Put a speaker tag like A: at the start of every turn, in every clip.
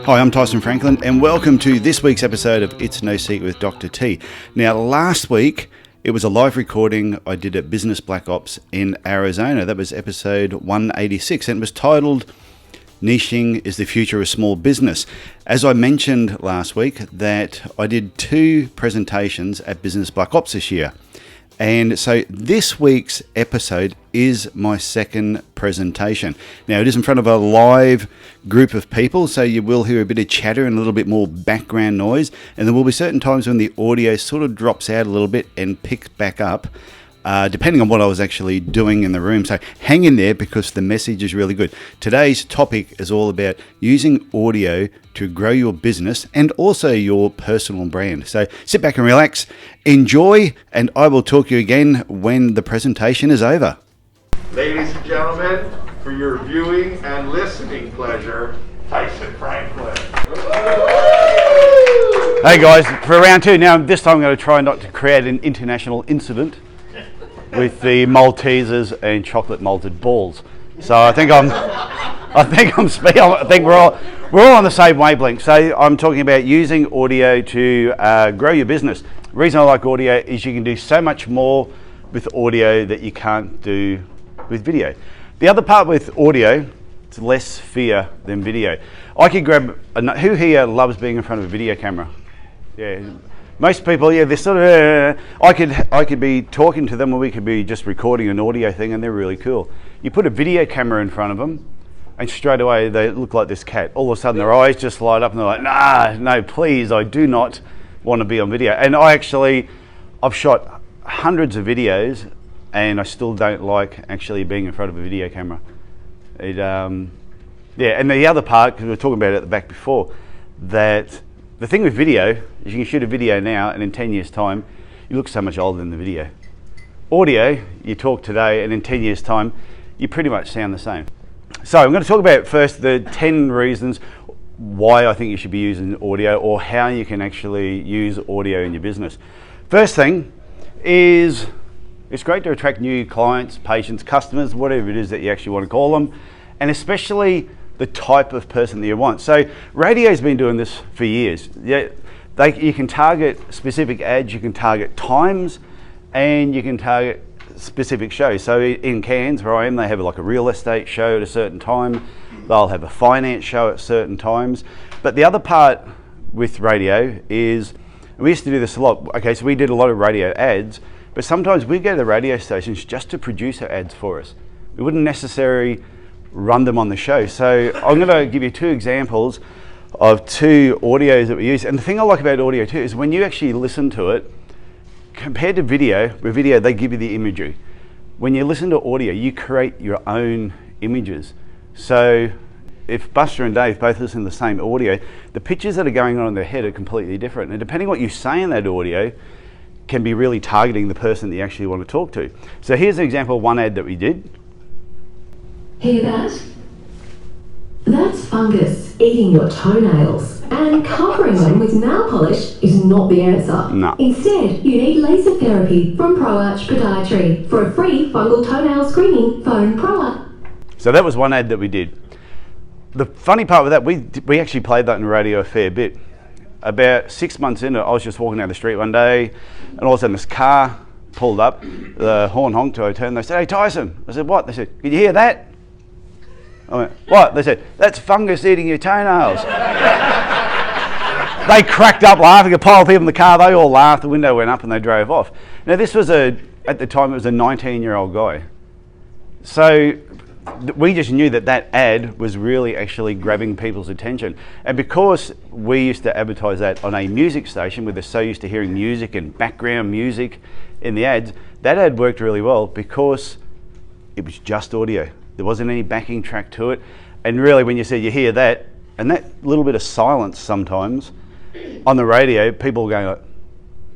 A: Hi, I'm Tyson Franklin, and welcome to this week's episode of It's No Secret with Dr. T. Now, last week, it was a live recording I did at Business Black Ops in Arizona. That was episode 186, and it was titled, Niching is the Future of Small Business. As I mentioned last week, that I did 2 presentations at Business Black Ops this year. And so this week's episode is my second presentation. Now, it is in front of a live group of people, so you will hear a bit of chatter and a little bit more background noise. And there will be certain times when the audio sort of drops out a little bit and picks back up, depending on what I was actually doing in the room. So hang in there because the message is really good. Today's topic is all about using audio to grow your business and also your personal brand. So sit back and relax, enjoy, and I will talk to you again when the presentation is over.
B: Ladies and gentlemen, for your viewing and listening pleasure, Tyson Franklin.
A: Hey guys, for round 2. Now this time I'm going to try not to create an international incident with the Maltesers and chocolate malted balls. So I think we're all on the same wavelength. So I'm talking about using audio to grow your business. The reason I like audio is you can do so much more with audio that you can't do with video. The other part with audio, it's less fear than video. I could grab who here loves being in front of a video camera? Yeah. Most people, they're sort of, I could be talking to them, or we could be just recording an audio thing, and they're really cool. You put a video camera in front of them, and straight away they look like this cat. All of a sudden their eyes just light up and they're like, no, please, I do not want to be on video. And I've shot hundreds of videos, and I still don't like actually being in front of a video camera. And the other part, because we were talking about it at the back before, that the thing with video is you can shoot a video now, and in 10 years' time, you look so much older than the video. Audio, you talk today, and in 10 years' time, you pretty much sound the same. So I'm going to talk about first the 10 reasons why I think you should be using audio, or how you can actually use audio in your business. First thing is, it's great to attract new clients, patients, customers, whatever it is that you actually want to call them, and especially the type of person that you want. So radio's been doing this for years. You can target specific ads, you can target times, and you can target specific shows. So in Cairns, where I am, they have like a real estate show at a certain time. They'll have a finance show at certain times. But the other part with radio is, we used to do this a lot. Okay, so we did a lot of radio ads, but sometimes we go to the radio stations just to produce our ads for us. We wouldn't necessarily run them on the show. So I'm going to give you 2 examples of 2 audios that we use. And the thing I like about audio too is when you actually listen to it, compared to video, with video they give you the imagery. When you listen to audio, you create your own images. So if Buster and Dave both listen to the same audio, the pictures that are going on in their head are completely different. And depending what you say in that audio can be really targeting the person that you actually want to talk to. So here's an example of one ad that we did.
C: Hear that? That's fungus eating your toenails, and covering them with nail polish is not the answer.
A: No.
C: Instead, you need laser therapy from Podiatry for a free fungal toenail screening. Phone Proa.
A: So that was one ad that we did. The funny part with that, we actually played that on the radio a fair bit. About 6 months into it, I was just walking down the street one day, and all of a sudden this car pulled up, the horn honked, I turned, they said, "Hey Tyson." I said, "What?" They said, "Can you hear that?" I went, "What?" They said, "That's fungus eating your toenails." They cracked up laughing, a pile of people in the car, they all laughed, the window went up and they drove off. Now this was at the time, it was a 19-year-old guy. So we just knew that ad was really actually grabbing people's attention. And because we used to advertise that on a music station where they're so used to hearing music and background music in the ads, that ad worked really well because it was just audio. There wasn't any backing track to it. And really when you said you hear that, and that little bit of silence sometimes on the radio, people were going like,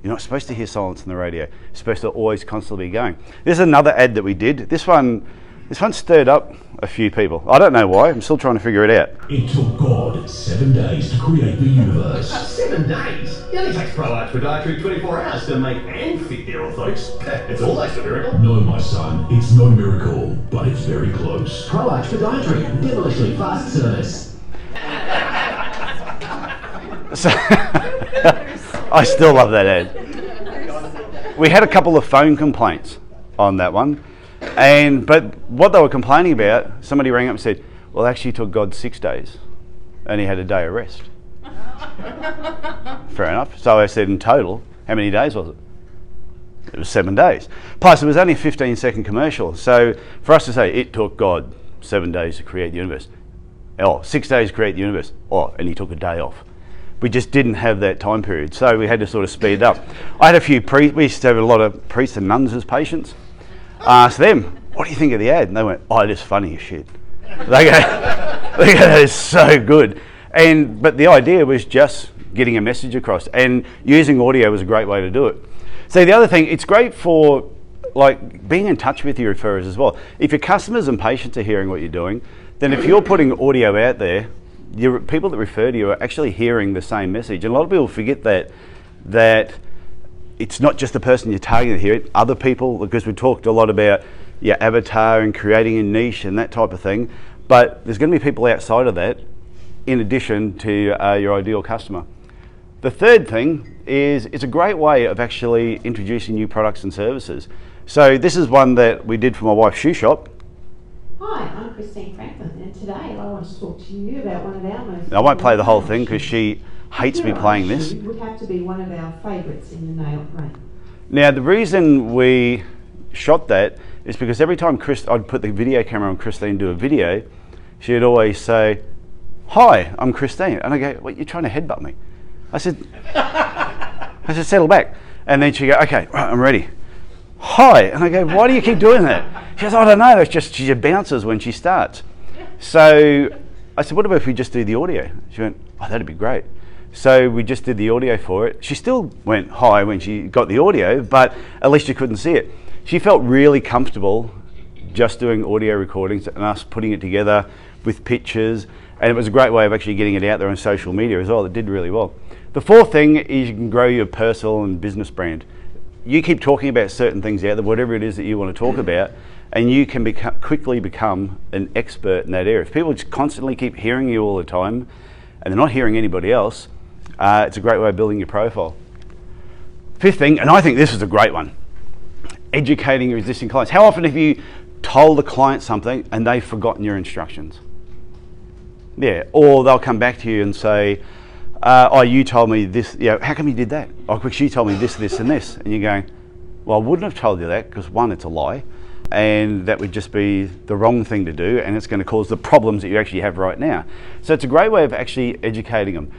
A: you're not supposed to hear silence on the radio. You're supposed to always constantly be going. This is another ad that we did. This one stirred up a few people. I don't know why. I'm still trying to figure it out.
D: It took God 7 days to create the universe.
E: 7 days? It only takes Podiatry 24 hours to make and fit their orthotics. It's almost a miracle.
D: No, my son, it's no miracle, but it's very close.
E: Podiatry, devilishly fast service.
A: So I still love that ad. We had a couple of phone complaints on that one, but what they were complaining about, somebody rang up and said, well, actually it took God 6 days and he had a day of rest. Fair enough. So I said, in total, how many days was it? It was 7 days. Plus, it was only a 15-second commercial. So for us to say, it took God 7 days to create the universe, or 6 days to create the universe, and he took a day off. We just didn't have that time period. So we had to sort of speed it up. I had a few we used to have a lot of priests and nuns as patients. I asked them, what do you think of the ad? And they went, oh, it is funny as shit. They go, that is so good. But the idea was just getting a message across, and using audio was a great way to do it. So the other thing, it's great for like being in touch with your referrers as well. If your customers and patients are hearing what you're doing, then if you're putting audio out there, your people that refer to you are actually hearing the same message. And a lot of people forget that it's not just the person you're targeting to hear it, other people, because we talked a lot about your avatar and creating a niche and that type of thing, but there's going to be people outside of that in addition to your ideal customer. The third thing is it's a great way of actually introducing new products and services. So this is one that we did for my wife's shoe shop.
F: Hi, I'm Christine Franklin, and today I want to talk to you about one of our most...
A: I won't play the whole thing because she hates me playing this.
F: It would have to be one of our favourites in the nail range.
A: Now the reason we shot that is because every time I'd put the video camera on Christine do a video, she'd always say, hi, I'm Christine. And I go, what, you're trying to headbutt me? I said, settle back. And then she go, okay, right, I'm ready. Hi. And I go, why do you keep doing that? She goes, I don't know, it's just she just bounces when she starts. So I said, what about if we just do the audio? She went, oh, that'd be great. So we just did the audio for it. She still went hi when she got the audio, but at least you couldn't see it. She felt really comfortable just doing audio recordings and us putting it together with pictures. And it was a great way of actually getting it out there on social media as well. It did really well. The fourth thing is you can grow your personal and business brand. You keep talking about certain things out there, whatever it is that you want to talk about, and you can quickly become an expert in that area. If people just constantly keep hearing you all the time and they're not hearing anybody else, it's a great way of building your profile. Fifth thing, and I think this is a great one, educating your existing clients. How often have you told a client something and they've forgotten your instructions? Yeah, or they'll come back to you and say, oh, you told me this, how come you did that? Oh, because you told me this, this, and this. And you're going, well, I wouldn't have told you that because one, it's a lie, and that would just be the wrong thing to do, and it's going to cause the problems that you actually have right now. So it's a great way of actually educating them.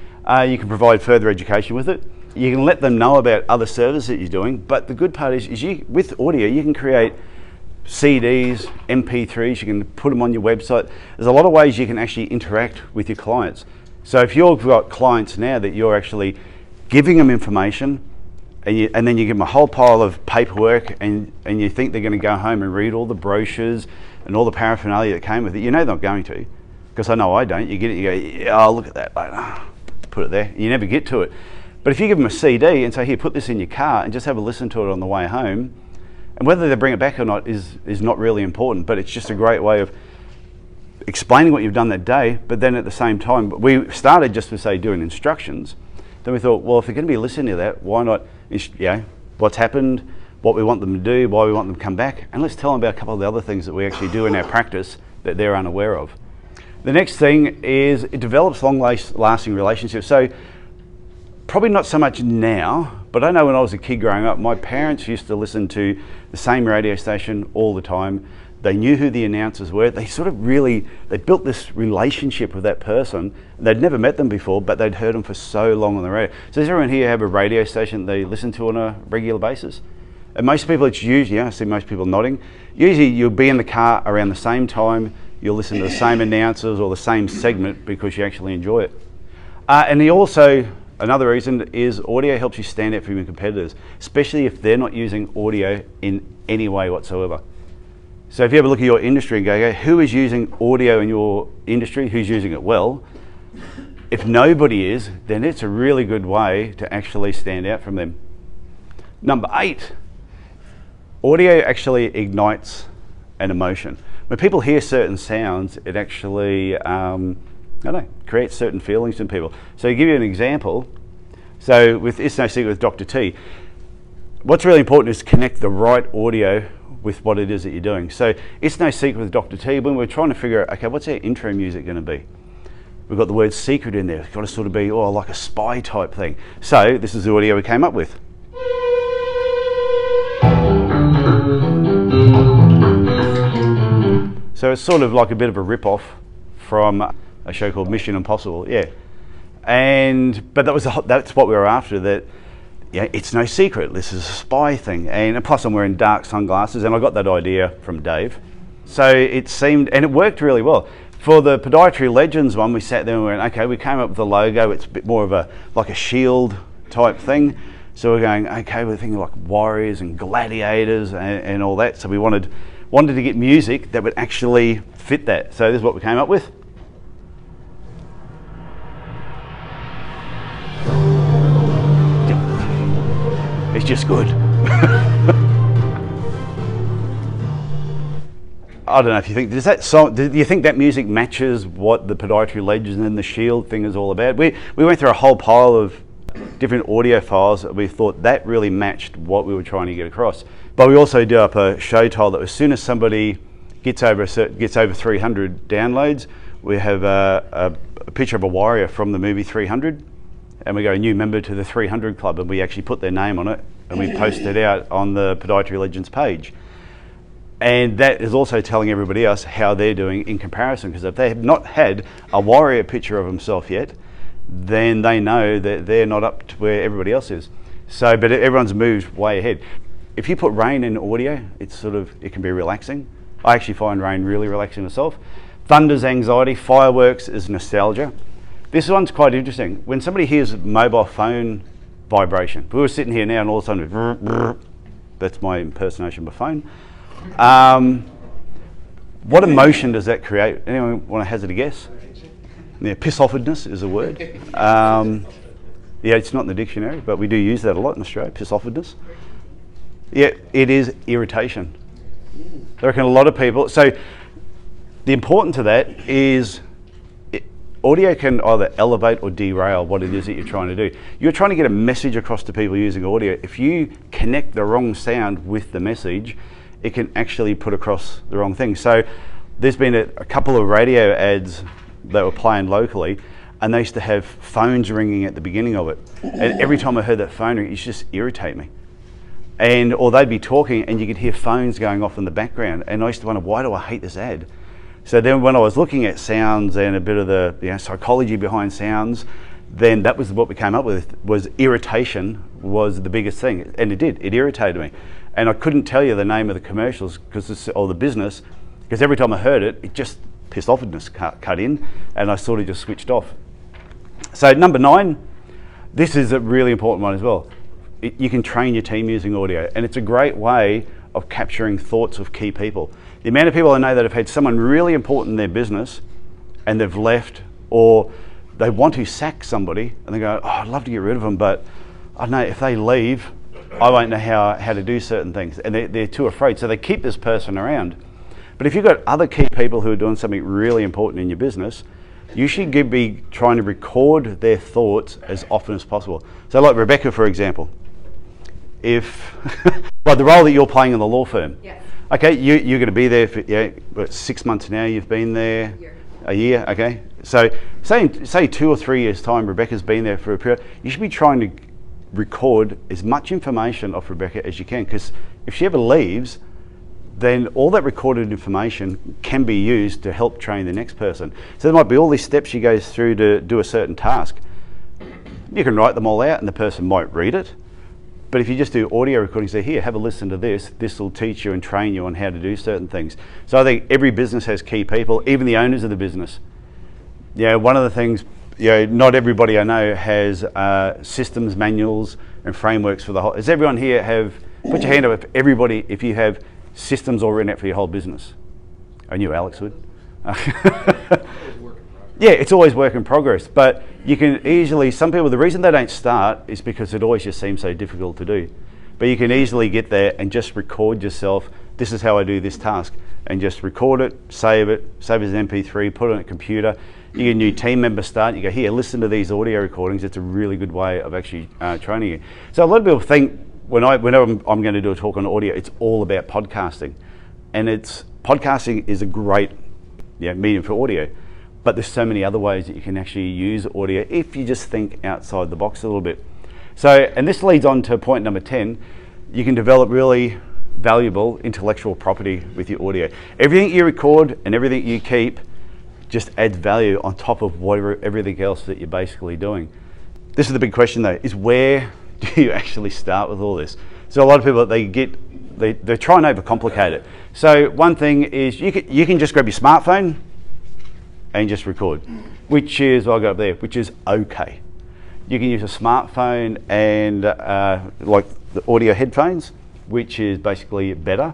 A: You can provide further education with it. You can let them know about other services that you're doing, but the good part is with audio, you can create CDs, MP3s, you can put them on your website. There's a lot of ways you can actually interact with your clients. So if you've got clients now that you're actually giving them information and then you give them a whole pile of paperwork and you think they're going to go home and read all the brochures and all the paraphernalia that came with it, you know they're not going to, because I know I don't. You get it, you go, yeah, oh, look at that, put it there. You never get to it. But if you give them a CD and say, here, put this in your car and just have a listen to it on the way home, and whether they bring it back or not is not really important, but it's just a great way of explaining what you've done that day. But then at the same time, we started just with, say, doing instructions. Then we thought, well, if they're going to be listening to that, why not, what's happened, what we want them to do, why we want them to come back, and let's tell them about a couple of the other things that we actually do in our practice that they're unaware of. The next thing is it develops long-lasting relationships. So probably not so much now, but I know when I was a kid growing up, my parents used to listen to the same radio station all the time. They knew who the announcers were. They built this relationship with that person. They'd never met them before, but they'd heard them for so long on the radio. So does everyone here have a radio station they listen to on a regular basis? And most people, it's usually, I see most people nodding, usually you'll be in the car around the same time, you'll listen to the same announcers or the same segment because you actually enjoy it. Another reason is audio helps you stand out from your competitors, especially if they're not using audio in any way whatsoever. So if you ever look at your industry and go, who is using audio in your industry, who's using it well? If nobody is, then it's a really good way to actually stand out from them. Number 8, audio actually ignites an emotion. When people hear certain sounds, it actually I know, create certain feelings in people. So to give you an example, so with It's No Secret with Dr. T, what's really important is to connect the right audio with what it is that you're doing. So It's No Secret with Dr. T, when we're trying to figure out, okay, what's our intro music going to be? We've got the word secret in there. It's got to sort of be, like a spy type thing. So this is the audio we came up with. So it's sort of like a bit of a rip-off from a show called Mission Impossible, yeah. But that's what we were after, that it's no secret, this is a spy thing. And plus I'm wearing dark sunglasses, and I got that idea from Dave. So it seemed, and it worked really well. For the Podiatry Legends one, we sat there and we went, okay, we came up with a logo, it's a bit more of like a shield type thing. So we're going, okay, we're thinking like warriors and gladiators and all that. So we wanted to get music that would actually fit that. So this is what we came up with. It's just good. I don't know if you think, do you think that music matches what the Podiatry Legends and the Shield thing is all about? We went through a whole pile of different audio files that we thought that really matched what we were trying to get across. But we also do up a show tile that as soon as somebody gets over 300 downloads, we have a picture of a warrior from the movie 300, and we go, a new member to the 300 Club, and we actually put their name on it, and we post it out on the Podiatry Legends page. And that is also telling everybody else how they're doing in comparison, because if they have not had a warrior picture of themselves yet, then they know that they're not up to where everybody else is. So, but everyone's moved way ahead. If you put rain in audio, it can be relaxing. I actually find rain really relaxing myself. Thunder's anxiety, fireworks is nostalgia. This one's quite interesting. When somebody hears mobile phone vibration, we were sitting here now and all of a sudden, that's my impersonation of a phone. What emotion does that create? Anyone want to hazard a guess? Yeah, piss-offedness is a word. Yeah, it's not in the dictionary, but we do use that a lot in Australia, piss-offedness. Yeah, it is irritation. I reckon a lot of people, so the importance of that is audio can either elevate or derail what it is that you're trying to do. You're trying to get a message across to people using audio. If you connect the wrong sound with the message, it can actually put across the wrong thing. So there's been a couple of radio ads that were playing locally, and they used to have phones ringing at the beginning of it. And every time I heard that phone ring, it used to just irritate me. Or they'd be talking and you could hear phones going off in the background. And I used to wonder, why do I hate this ad? So then when I was looking at sounds and a bit of the psychology behind sounds, then that was what we came up with, was irritation was the biggest thing. And it irritated me. And I couldn't tell you the name of the commercials or the business, because every time I heard it, it just piss-offedness cut in, and I sort of just switched off. So number 9, this is a really important one as well. You can train your team using audio, and it's a great way of capturing thoughts of key people. The amount of people I know that have had someone really important in their business and they've left, or they want to sack somebody and they go, oh, I'd love to get rid of them, but I don't know, if they leave, I won't know how to do certain things, and they're too afraid, so they keep this person around. But if you've got other key people who are doing something really important in your business, you should be trying to record their thoughts as often as possible. So like Rebecca, for example, if well, the role that you're playing in the law firm,
G: yes.
A: Okay, you're going to be there for 6 months now, you've been there a year, okay? So say 2 or 3 years time, Rebecca's been there for a period, you should be trying to record as much information of Rebecca as you can, because if she ever leaves, then all that recorded information can be used to help train the next person. So there might be all these steps she goes through to do a certain task. You can write them all out and the person might read it. But if you just do audio recording, say, here, have a listen to this. This will teach you and train you on how to do certain things. So I think every business has key people, even the owners of the business. One of the things, not everybody I know has systems, manuals and frameworks for the whole. Does everyone here have, put your hand up if you have systems all written out for your whole business? I knew Alex would. Yeah, it's always work in progress, but you can easily, some people, the reason they don't start is because it always just seems so difficult to do. But you can easily get there and just record yourself, this is how I do this task. and just record it, save it as an MP3, put it on a computer. You get a new team member start, you go, here, listen to these audio recordings. It's a really good way of actually training you. So a lot of people think whenever I'm going to do a talk on audio, it's all about podcasting. And podcasting is a great medium for audio, but there's so many other ways that you can actually use audio if you just think outside the box a little bit. So, and this leads on to point number 10, you can develop really valuable intellectual property with your audio. Everything you record and everything you keep just adds value on top of everything else that you're basically doing. This is the big question though, is where do you actually start with all this? So a lot of people, they try and overcomplicate it. So one thing is you can just grab your smartphone and just record, which is, I'll go up there, which is okay. You can use a smartphone and like the audio headphones, which is basically better.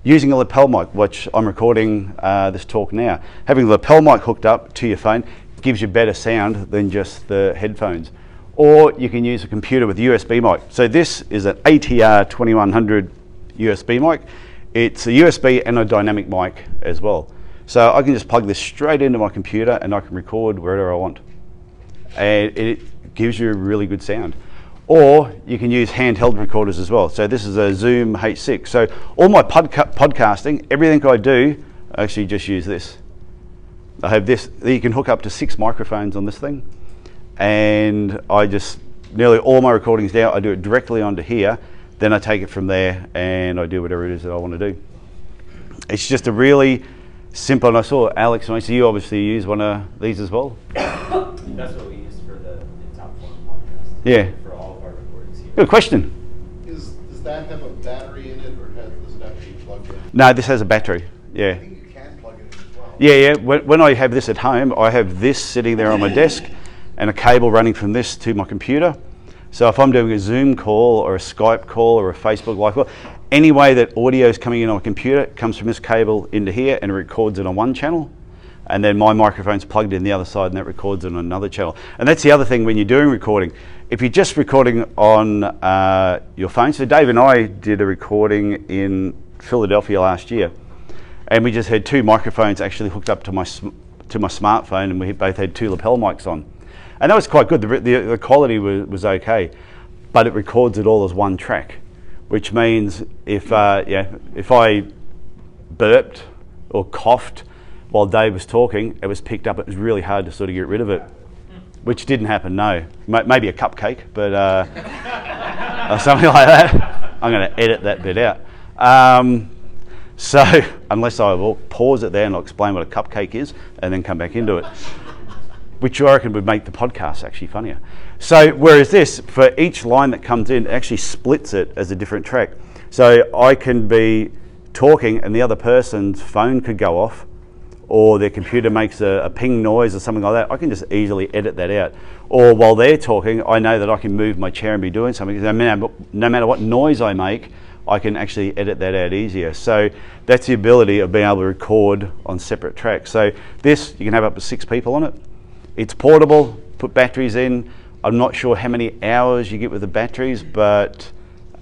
A: Using a lapel mic, which I'm recording this talk now, having the lapel mic hooked up to your phone gives you better sound than just the headphones. Or you can use a computer with USB mic. So this is an ATR 2100 USB mic. It's a USB and a dynamic mic as well. So I can just plug this straight into my computer and I can record wherever I want. And it gives you a really good sound. Or you can use handheld recorders as well. So this is a Zoom H6. So all my podcasting, everything I do, I actually just use this. I have this, you can hook up to 6 microphones on this thing. And nearly all my recordings now, I do it directly onto here, then I take it from there and I do whatever it is that I want to do. It's just a really simple, and I saw Alex, and I see you obviously use one of these as well.
G: That's what we use for the Top Form podcast.
A: Yeah.
G: For all of our recordings here.
A: Good question.
H: Does that have a battery in it, or does it have to be plugged in?
A: No, this has a battery, yeah.
H: I think you can plug it in as well.
A: Yeah. When I have this at home, I have this sitting there on my desk and a cable running from this to my computer. So if I'm doing a Zoom call or a Skype call or a Facebook Live call, any way that audio is coming in on a computer, it comes from this cable into here and it records it on one channel. And then my microphone's plugged in the other side and that records it on another channel. And that's the other thing when you're doing recording. If you're just recording on your phone, so Dave and I did a recording in Philadelphia last year, and we just had 2 microphones actually hooked up to my smartphone, and we both had 2 lapel mics on. And that was quite good. The quality was okay, but it records it all as one track, which means if I burped or coughed while Dave was talking, it was picked up. It was really hard to sort of get rid of it, which didn't happen, no. Maybe a cupcake, but or something like that. I'm going to edit that bit out. So unless I will pause it there and I'll explain what a cupcake is and then come back into it, which I reckon would make the podcast actually funnier. So whereas this, for each line that comes in, it actually splits it as a different track. So I can be talking and the other person's phone could go off, or their computer makes a ping noise or something like that. I can just easily edit that out. Or while they're talking, I know that I can move my chair and be doing something. No matter what noise I make, I can actually edit that out easier. So that's the ability of being able to record on separate tracks. So this, you can have up to 6 people on it. It's portable, put batteries in. I'm not sure how many hours you get with the batteries, but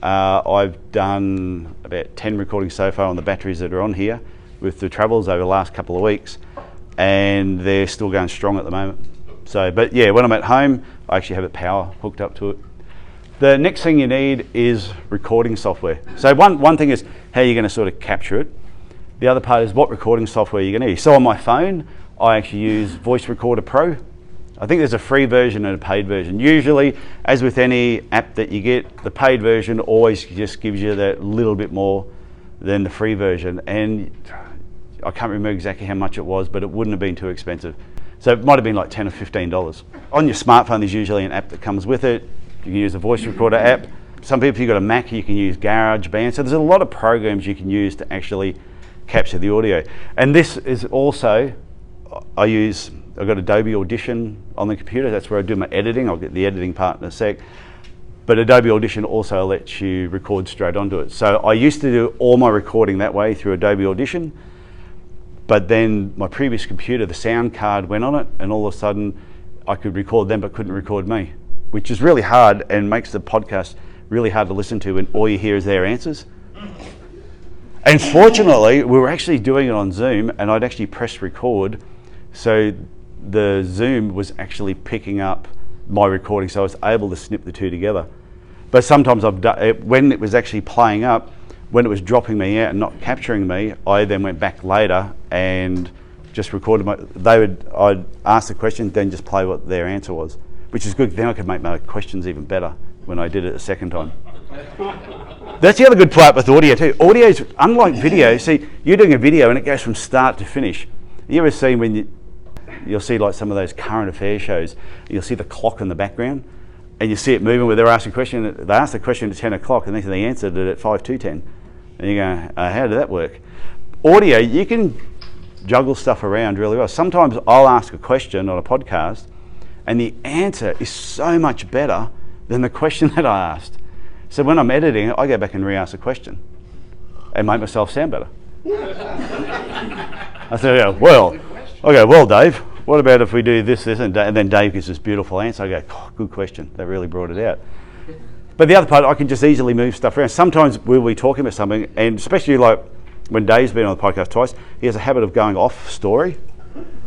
A: I've done about 10 recordings so far on the batteries that are on here with the travels over the last couple of weeks, and they're still going strong at the moment. So, but yeah, when I'm at home, I actually have a power hooked up to it. The next thing you need is recording software. So one thing is how you're going to sort of capture it. The other part is what recording software you're going to use. So on my phone, I actually use Voice Recorder Pro. I think there's a free version and a paid version. Usually, as with any app that you get, the paid version always just gives you that little bit more than the free version. And I can't remember exactly how much it was, but it wouldn't have been too expensive. So it might have been like $10 or $15. On your smartphone, there's usually an app that comes with it. You can use a voice recorder app. Some people, if you've got a Mac, you can use GarageBand. So there's a lot of programs you can use to actually capture the audio. And this is also, I've got Adobe Audition on the computer. That's where I do my editing. I'll get the editing part in a sec. But Adobe Audition also lets you record straight onto it. So I used to do all my recording that way through Adobe Audition. But then my previous computer, the sound card went on it, and all of a sudden I could record them but couldn't record me, which is really hard and makes the podcast really hard to listen to when all you hear is their answers. And fortunately, we were actually doing it on Zoom, and I'd actually pressed record, so the Zoom was actually picking up my recording, so I was able to snip the two together. But sometimes I've done it, when it was actually playing up, when it was dropping me out and not capturing me, I then went back later and just recorded I'd ask the question, then just play what their answer was, which is good. Then I could make my questions even better when I did it a second time. That's the other good part with audio too. Audio is unlike video. See, you're doing a video and it goes from start to finish. You ever seen when you'll see like some of those current affairs shows, you'll see the clock in the background and you see it moving where they're asking a question. They asked the question at 10 o'clock and then they answered it at 5 to 10. And you go, how did that work? Audio, you can juggle stuff around really well. Sometimes I'll ask a question on a podcast and the answer is so much better than the question that I asked. So when I'm editing it, I go back and re-ask the question and make myself sound better. I say, well, Dave, what about if we do this, and then Dave gives this beautiful answer. I go, good question. That really brought it out. But the other part, I can just easily move stuff around. Sometimes we'll be talking about something, and especially like when Dave's been on the podcast twice, he has a habit of going off story.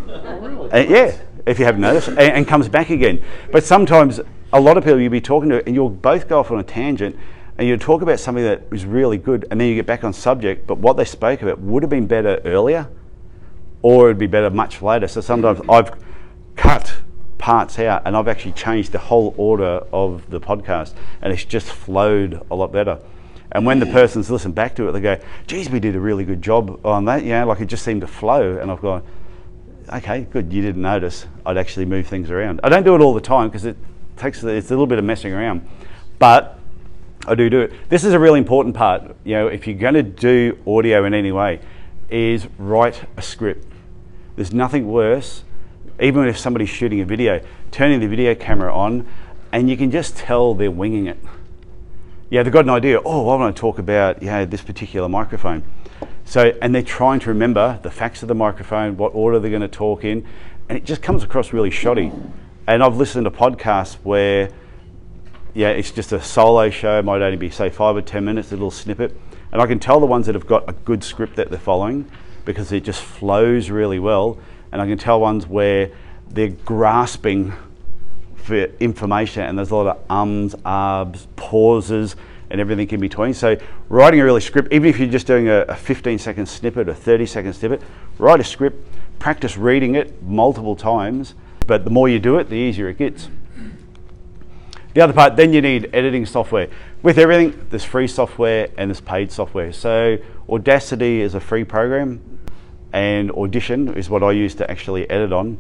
H: Oh, really?
A: And, yeah, if you haven't noticed, and comes back again. But sometimes a lot of people you'll be talking to, and you'll both go off on a tangent, and you'll talk about something that was really good, and then you get back on subject, but what they spoke about would have been better earlier, or it'd be better much later. So sometimes I've cut parts out and I've actually changed the whole order of the podcast and it's just flowed a lot better. And when the person's listened back to it, they go, geez, we did a really good job on that, like it just seemed to flow. And I've gone, okay, good, you didn't notice. I'd actually move things around. I don't do it all the time because it's a little bit of messing around, but I do it. This is a really important part, if you're going to do audio in any way, is write a script. There's nothing worse, even if somebody's shooting a video, turning the video camera on and you can just tell they're winging it. They've got an idea, I want to talk about this particular microphone. So, and they're trying to remember the facts of the microphone, what order they're going to talk in, and it just comes across really shoddy. And I've listened to podcasts where, it's just a solo show, it might only be say 5 or 10 minutes, a little snippet, and I can tell the ones that have got a good script that they're following because it just flows really well, and I can tell ones where they're grasping for information and there's a lot of ums, ahs, pauses and everything in between. So writing a really script, even if you're just doing a 15-second snippet, a 30-second snippet, write a script, practice reading it multiple times, but the more you do it, the easier it gets. The other part, then you need editing software. With everything, there's free software and there's paid software. So Audacity is a free program, and Audition is what I use to actually edit on,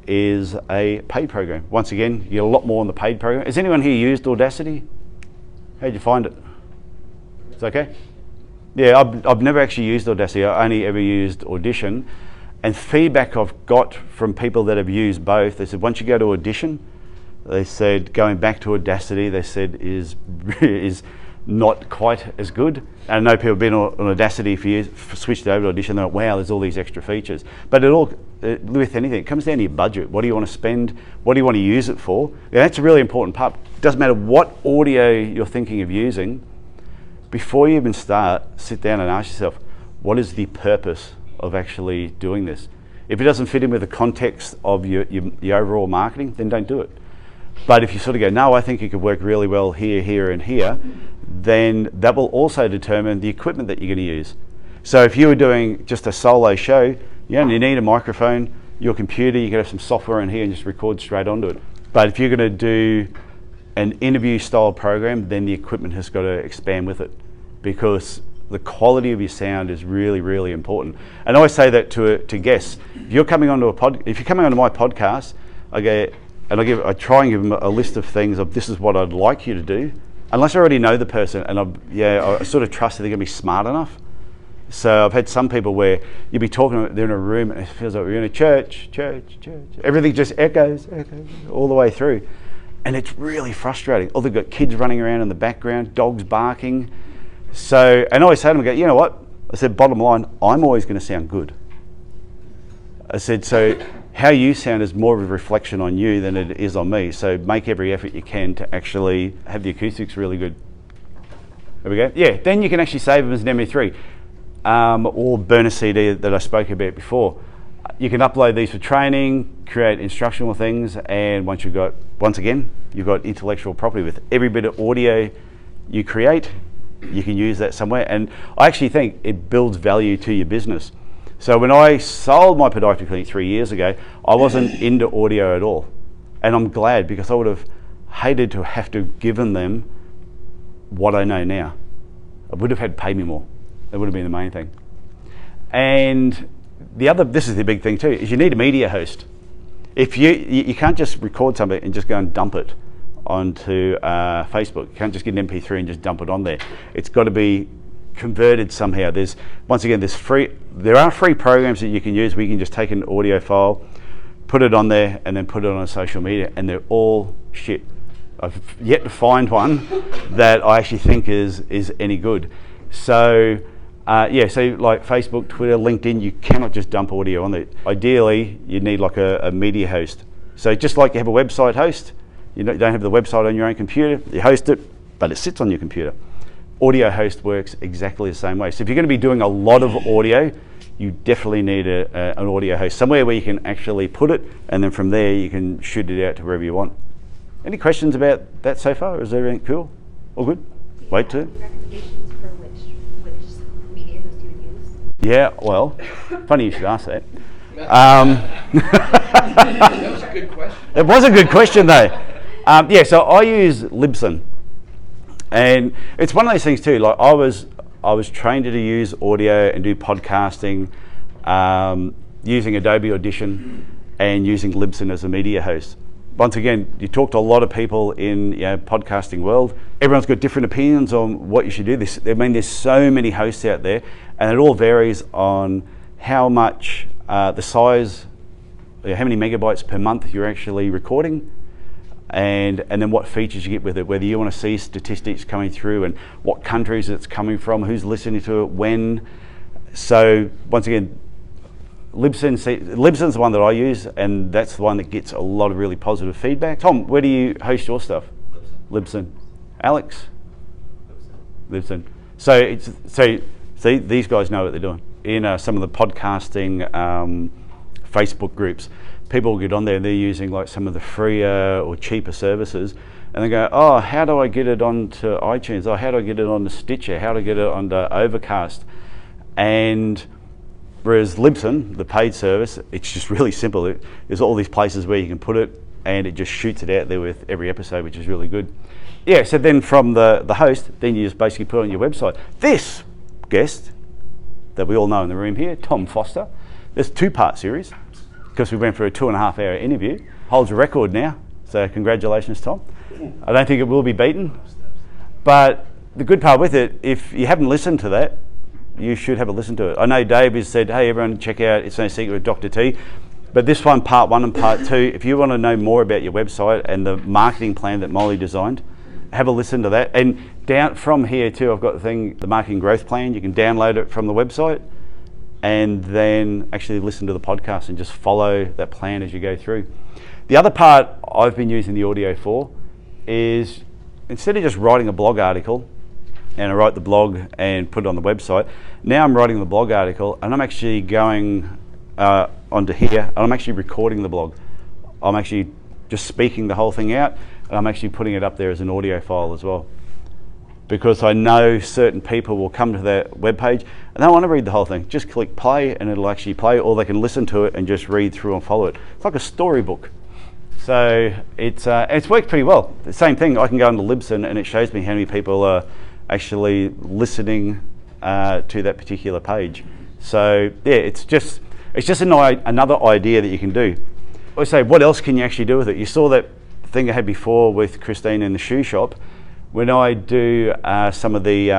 A: is a paid program. Once again, you get a lot more on the paid program. Has anyone here used Audacity? How'd you find it? It's okay? Yeah, I've never actually used Audacity. I only ever used Audition. And feedback I've got from people that have used both, they said once you go to Audition, they said going back to Audacity, they said is not quite as good. And I know people have been on Audacity for years, switched over to Audition, they're like, wow, there's all these extra features. But with anything, it comes down to your budget. What do you want to spend? What do you want to use it for? That's a really important part. It doesn't matter what audio you're thinking of using, before you even start, sit down and ask yourself, what is the purpose of actually doing this? If it doesn't fit in with the context of your overall marketing, then don't do it. But if you sort of go, no, I think it could work really well here, here, and here, then that will also determine the equipment that you're going to use. So if you were doing just a solo show, you only need a microphone, your computer, you can have some software in here and just record straight onto it. But if you're going to do an interview style program, then the equipment has got to expand with it, because the quality of your sound is really, really important. And I always say that to guests. If you're coming onto my podcast, I try and give them a list of things of this is what I'd like you to do, unless I already know the person and I sort of trust that they're going to be smart enough. So I've had some people where you'll be talking, they're in a room and it feels like we're in a church. Everything just echoes all the way through. And it's really frustrating. Or they've got kids running around in the background, dogs barking. So, and I always say to them, you know what? I said, bottom line, I'm always going to sound good. I said, so how you sound is more of a reflection on you than it is on me. So make every effort you can to actually have the acoustics really good. There we go. Yeah, then you can actually save them as an MP3. or burner CD that I spoke about before. You can upload these for training, create instructional things, and once you've got intellectual property with every bit of audio you create, you can use that somewhere. And I actually think it builds value to your business. So when I sold my podiatry clinic 3 years ago, I wasn't into audio at all. And I'm glad, because I would have hated to have to given them what I know now. I would have had to pay me more. That would have been the main thing. And this is the big thing too, is you need a media host. If you can't just record something and just go and dump it onto Facebook. You can't just get an MP3 and just dump it on there. It's got to be converted somehow. There are free programs that you can use where you can just take an audio file, put it on there, and then put it on social media, and they're all shit. I've yet to find one that I actually think is any good. So so like Facebook, Twitter, LinkedIn, you cannot just dump audio on there. Ideally, you need like a media host. So just like you have a website host, you don't have the website on your own computer, you host it, but it sits on your computer. Audio host works exactly the same way. So if you're going to be doing a lot of audio, you definitely need an audio host, somewhere where you can actually put it, and then from there you can shoot it out to wherever you want. Any questions about that so far? Is everything cool? All good? Wait to.
I: Recommendations for which media host you would use?
A: Yeah, well, funny you should ask that.
J: That was a good question.
A: It was a good question though. So I use Libsyn, and it's one of those things too. Like I was trained to use audio and do podcasting, using Adobe Audition and using Libsyn as a media host. Once again, you talk to a lot of people in podcasting world. Everyone's got different opinions on what you should do. There's so many hosts out there, and it all varies on how much the size, how many megabytes per month you're actually recording, and then what features you get with it, whether you want to see statistics coming through and what countries it's coming from, who's listening to it, when. So once again, Libsyn's the one that I use, and that's the one that gets a lot of really positive feedback. Tom, where do you host your stuff? Libsyn. Alex? Libsyn. So see, these guys know what they're doing. In some of the podcasting Facebook groups, people will get on there and they're using like some of the freer or cheaper services, and they go, oh, how do I get it onto iTunes? Oh, how do I get it onto Stitcher? How do I get it onto Overcast? And whereas Libsyn, the paid service, it's just really simple. There's all these places where you can put it, and it just shoots it out there with every episode, which is really good. Yeah, so then from the host, then you just basically put it on your website. This guest that we all know in the room here, Tom Foster, there's a 2-part series, because we went for a 2.5 hour interview. Holds a record now, so congratulations, Tom. I don't think it will be beaten. But the good part with it, if you haven't listened to that, you should have a listen to it. I know Dave has said, hey, everyone check out It's No Secret with Dr. T. But this one, part 1 and part 2, if you want to know more about your website and the marketing plan that Molly designed, have a listen to that. And down from here too, I've got the marketing growth plan. You can download it from the website and then actually listen to the podcast and just follow that plan as you go through. The other part I've been using the audio for is, instead of just writing a blog article, and I write the blog and put it on the website, now I'm writing the blog article and I'm actually going onto here and I'm actually recording the blog. I'm actually just speaking the whole thing out, and I'm actually putting it up there as an audio file as well. Because I know certain people will come to that webpage and they don't want to read the whole thing. Just click play and it'll actually play, or they can listen to it and just read through and follow it. It's like a storybook. So it's worked pretty well. The same thing, I can go into Libsyn and it shows me how many people are actually listening to that particular page. So yeah, it's just another idea that you can do. I say, what else can you actually do with it? You saw that thing I had before with Christine in the shoe shop. When I do some of the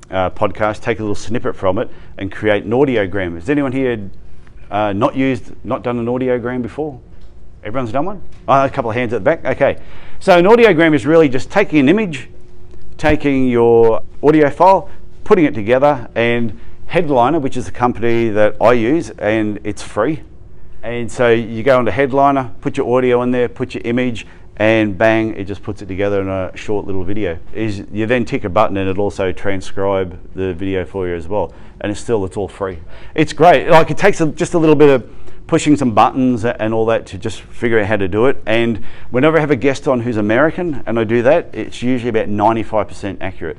A: podcasts, take a little snippet from it and create an audiogram. Has anyone here not done an audiogram before? Everyone's done one? Oh, a couple of hands at the back. Okay. So an audiogram is really just taking an image, taking your audio file, putting it together, and Headliner, which is the company that I use, and it's free. And so you go into Headliner, put your audio in there, put your image, and bang, it just puts it together in a short little video. You then tick a button and it also transcribe the video for you as well, and it's all free. It's great. Like, it takes just a little bit of pushing some buttons and all that to just figure out how to do it. And whenever I have a guest on who's American and I do that, it's usually about 95% accurate.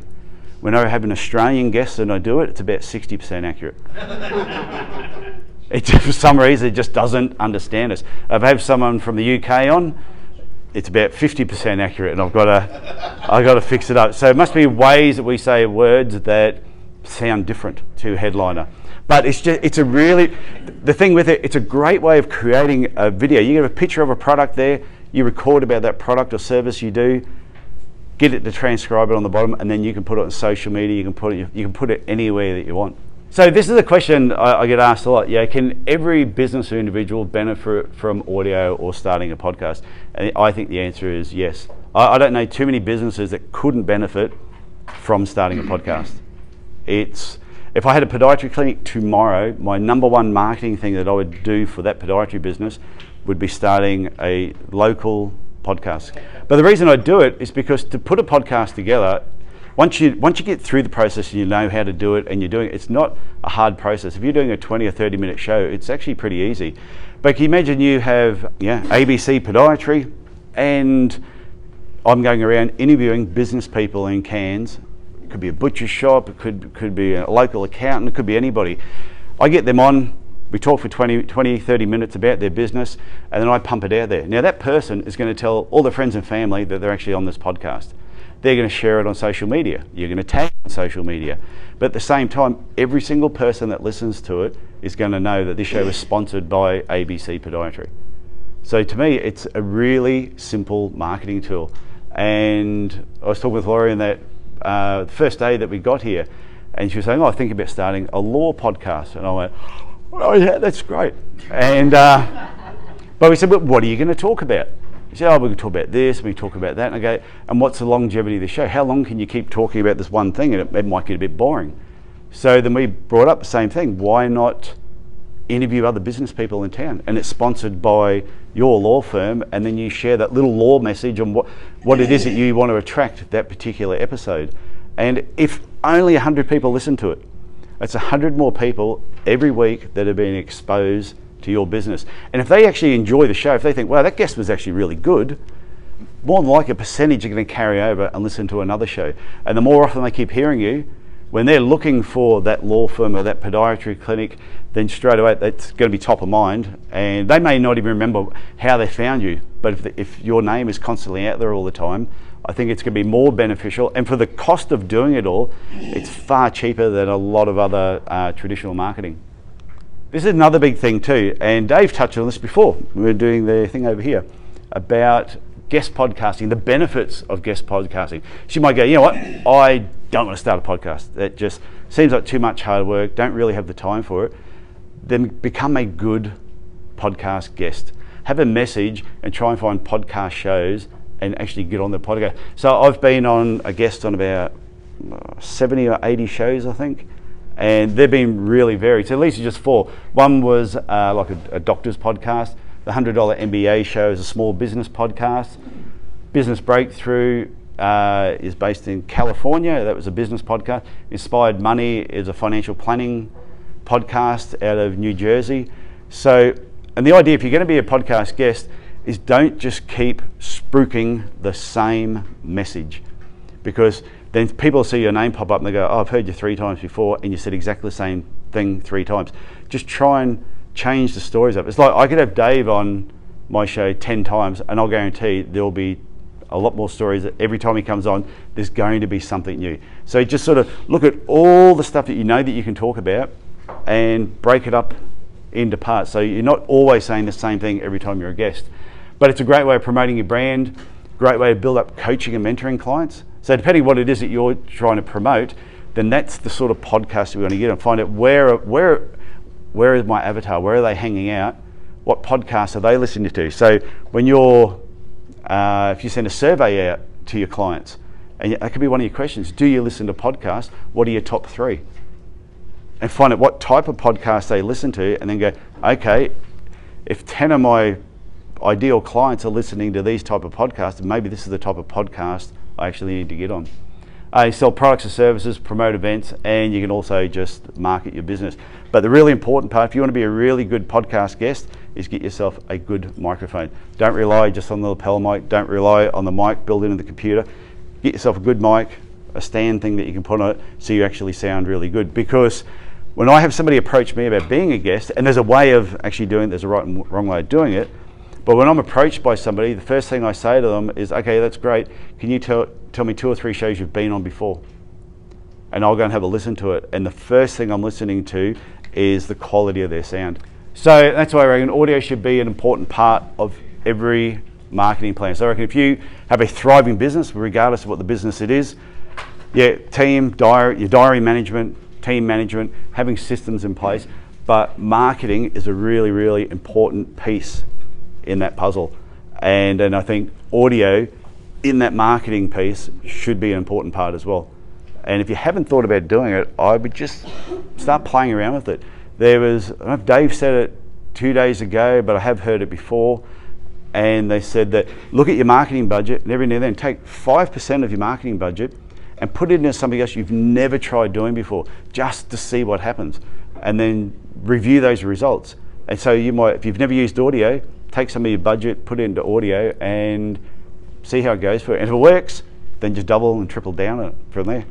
A: Whenever I have an Australian guest and I do it, it's about 60% accurate. It just, for some reason, it just doesn't understand us. If I have someone from the UK on, it's about 50% accurate, and I've got to fix it up. So it must be ways that we say words that sound different to headliner. But it's a really, the thing with it, it's a great way of creating a video. You get a picture of a product there, you record about that product or service you do, get it to transcribe it on the bottom, and then you can put it on social media. You can put it anywhere that you want. So this is a question I get asked a lot. Yeah, can every business or individual benefit from audio or starting a podcast? And I think the answer is yes. I don't know too many businesses that couldn't benefit from starting a podcast. If I had a podiatry clinic tomorrow, my number one marketing thing that I would do for that podiatry business would be starting a local podcast. But the reason I do it is because to put a podcast together, once you get through the process and you know how to do it and you're doing it, it's not a hard process. If you're doing a 20 or 30 minute show, it's actually pretty easy. But can you imagine you have ABC Podiatry, and I'm going around interviewing business people in Cairns. It could be a butcher shop, it could be a local accountant, it could be anybody. I get them on, we talk for 20, 30 minutes about their business, and then I pump it out there. Now that person is going to tell all their friends and family that they're actually on this podcast. They're going to share it on social media. You're going to tag on social media. But at the same time, every single person that listens to it is going to know that this show is sponsored by ABC Podiatry. So to me, it's a really simple marketing tool. And I was talking with Laurie in that the first day that we got here, and she was saying, I think about starting a law podcast. And I went, oh yeah, that's great. And but we said, but what are you going to talk about? He said, we can talk about this, we can talk about that. And I go, and what's the longevity of the show? How long can you keep talking about this one thing? And it might get a bit boring. So then we brought up the same thing. Why not interview other business people in town? And it's sponsored by your law firm, and then you share that little law message on what it is that you want to attract that particular episode. And if only 100 people listen to it, it's 100 more people every week that are being exposed to your business. And if they actually enjoy the show, if they think, wow, that guest was actually really good, more than like a percentage are going to carry over and listen to another show. And the more often they keep hearing you, when they're looking for that law firm or that podiatry clinic, then straight away that's going to be top of mind. And they may not even remember how they found you, but if your name is constantly out there all the time, I think it's going to be more beneficial. And for the cost of doing it all, it's far cheaper than a lot of other traditional marketing. This is another big thing too, and Dave touched on this before. We were doing the thing over here about guest podcasting, the benefits of guest podcasting. She might go, you know what, I don't want to start a podcast. That just seems like too much hard work, don't really have the time for it. Then become a good podcast guest. Have a message and try and find podcast shows and actually get on the podcast. So I've been on a guest on about 70 or 80 shows, I think. And they've been really varied. So at least just 4. One was like a doctor's podcast. The $100 MBA show is a small business podcast. Business Breakthrough is based in California. That was a business podcast. Inspired Money is a financial planning podcast out of New Jersey. So, and the idea, if you're going to be a podcast guest, is don't just keep spruiking the same message, because then people see your name pop up and they go, oh, I've heard you 3 times before and you said exactly the same thing 3 times. Just try and change the stories up. It's like I could have Dave on my show 10 times and I'll guarantee there'll be a lot more stories that every time he comes on, there's going to be something new. So just sort of look at all the stuff that you know that you can talk about and break it up into parts. So you're not always saying the same thing every time you're a guest. But it's a great way of promoting your brand, great way to build up coaching and mentoring clients. So depending on what it is that you're trying to promote, then that's the sort of podcast we want to get and find out where is my avatar, where are they hanging out, what podcasts are they listening to. So when you're, if you send a survey out to your clients, and that could be one of your questions, do you listen to podcasts? What are your top 3? And find out what type of podcasts they listen to, and then go, okay, if 10 of my ideal clients are listening to these type of podcasts, maybe this is the type of podcast I actually need to get on. You sell products and services, promote events, and you can also just market your business. But the really important part, if you want to be a really good podcast guest, is get yourself a good microphone. Don't rely just on the lapel mic. Don't rely on the mic built into the computer. Get yourself a good mic, a stand thing that you can put on it so you actually sound really good. Because when I have somebody approach me about being a guest, and there's a way of actually doing it, there's a right and wrong way of doing it, but when I'm approached by somebody, the first thing I say to them is, okay, that's great. Can you tell me 2 or 3 shows you've been on before? And I'll go and have a listen to it. And the first thing I'm listening to is the quality of their sound. So that's why I reckon audio should be an important part of every marketing plan. So I reckon if you have a thriving business, regardless of what the business it is, your diary management, team management, having systems in place, but marketing is a really, really important piece in that puzzle. And I think audio in that marketing piece should be an important part as well. And if you haven't thought about doing it, I would just start playing around with it. I don't know if Dave said it 2 days ago, but I have heard it before. And they said that look at your marketing budget, and every now and then take 5% of your marketing budget and put it into something else you've never tried doing before, just to see what happens. And then review those results. And so you might, if you've never used audio, take some of your budget, put it into audio, and see how it goes for it. And if it works, then just double and triple down on it from there.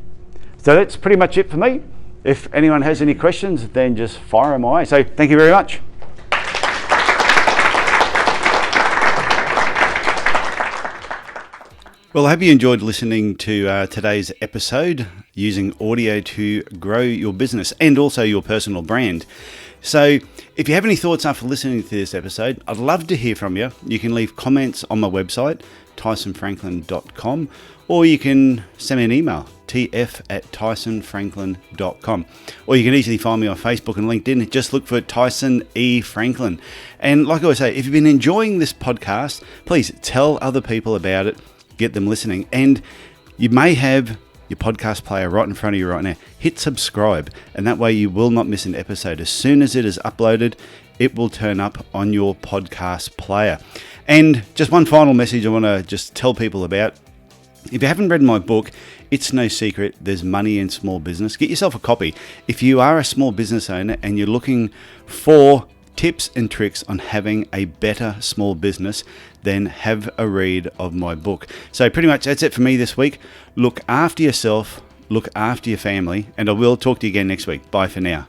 A: So that's pretty much it for me. If anyone has any questions, then just fire them away. So thank you very much. Well, I hope you enjoyed listening to today's episode, using audio to grow your business and also your personal brand. So if you have any thoughts after listening to this episode, I'd love to hear from you. You can leave comments on my website, tysonfranklin.com, or you can send me an email, tf@tysonfranklin.com. Or you can easily find me on Facebook and LinkedIn. Just look for Tyson E. Franklin. And like I always say, if you've been enjoying this podcast, please tell other people about it, get them listening. And you may have your podcast player right in front of you right now. Hit subscribe, and that way you will not miss an episode. As soon as it is uploaded, it will turn up on your podcast player. And just one final message I want to just tell people about. If you haven't read my book, It's No Secret, There's Money in Small Business, get yourself a copy. If you are a small business owner and you're looking for tips and tricks on having a better small business, then have a read of my book. So pretty much that's it for me this week. Look after yourself, look after your family, and I will talk to you again next week. Bye for now.